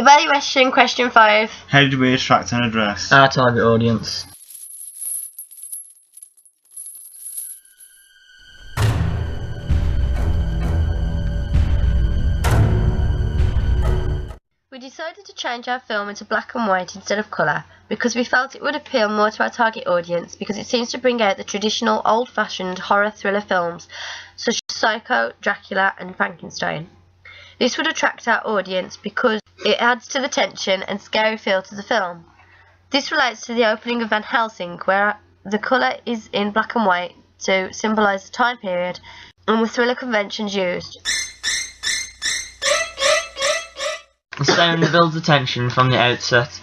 Evaluation question 5. How did we attract and address our target audience? We decided to change our film into black and white instead of colour because we felt it would appeal more to our target audience because it seems to bring out the traditional old-fashioned horror thriller films such as Psycho, Dracula and Frankenstein. This would attract our audience because it adds to the tension and scary feel to the film. This relates to the opening of Van Helsing, where the colour is in black and white to symbolise the time period and the thriller conventions used. The sound builds the tension from the outset.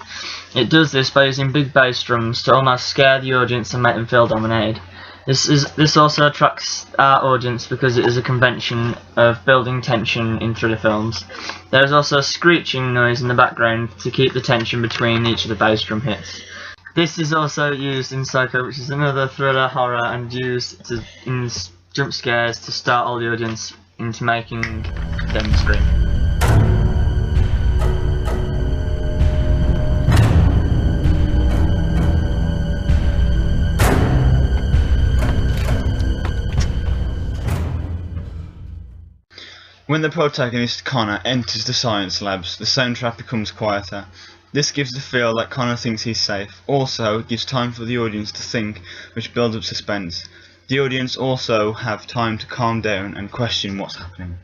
It does this by using big bass drums to almost scare the audience and make them feel dominated. This also attracts our audience because it is a convention of building tension in thriller films. There is also a screeching noise in the background to keep the tension between each of the bass drum hits. This is also used in Psycho, which is another thriller horror, and used in jump scares to start all the audience into making them scream. When the protagonist Connor enters the science labs, the soundtrack becomes quieter. This gives the feel that Connor thinks he's safe. Also, it gives time for the audience to think, which builds up suspense. The audience also have time to calm down and question what's happening.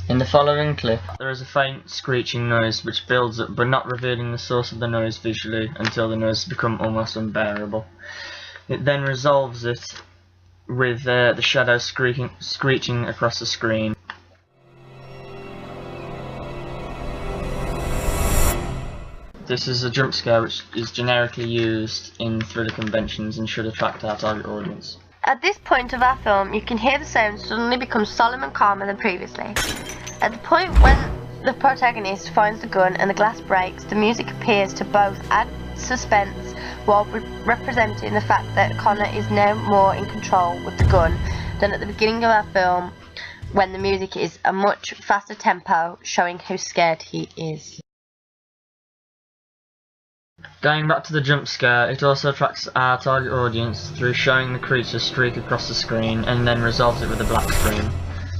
In the following clip, there is a faint screeching noise which builds up, but not revealing the source of the noise visually until the noise has become almost unbearable. It then resolves it with the shadow screeching across the screen. This is a jump scare which is generically used in thriller conventions and should attract our target audience. At this point of our film, you can hear the sound suddenly become solemn and calmer than previously. At the point when the protagonist finds the gun and the glass breaks, the music appears to both add suspense while representing the fact that Connor is now more in control with the gun than at the beginning of our film, when the music is a much faster tempo, showing how scared he is. Going back to the jump scare, it also attracts our target audience through showing the creature streak across the screen and then resolves it with a black screen.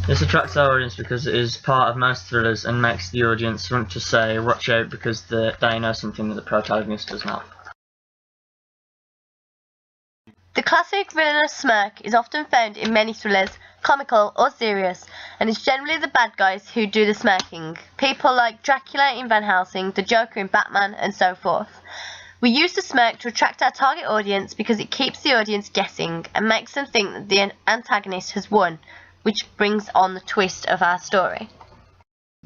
This attracts our audience because it is part of most thrillers and makes the audience want to say watch out because they know something that the protagonist does not. The classic villainous smirk is often found in many thrillers, comical or serious, and it's generally the bad guys who do the smirking. People like Dracula in Van Helsing, the Joker in Batman, and so forth. We use the smirk to attract our target audience because it keeps the audience guessing and makes them think that the antagonist has won, which brings on the twist of our story.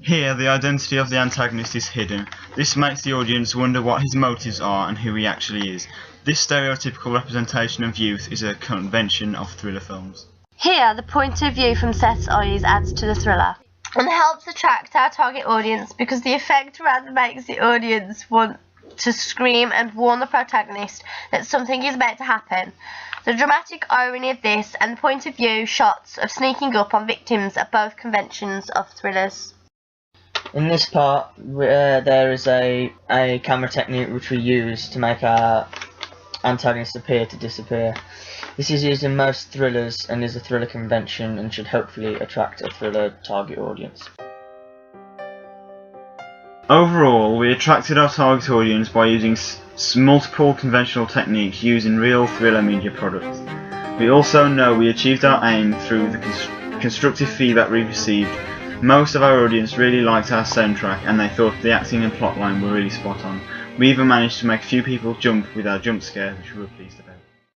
Here, the identity of the antagonist is hidden. This makes the audience wonder what his motives are and who he actually is. This stereotypical representation of youth is a convention of thriller films. Here, the point of view from Seth's eyes adds to the thriller and helps attract our target audience because the effect rather makes the audience want to scream and warn the protagonist that something is about to happen. The dramatic irony of this and the point of view shots of sneaking up on victims are both conventions of thrillers. In this part, there is a camera technique which we use to make our antagonist appear to disappear. This is used in most thrillers and is a thriller convention and should hopefully attract a thriller target audience. Overall, we attracted our target audience by using multiple conventional techniques used in real thriller media products. We also know we achieved our aim through the constructive feedback we received. Most of our audience really liked our soundtrack and they thought the acting and plotline were really spot on. We even managed to make a few people jump with our jump scare, which we were pleased about.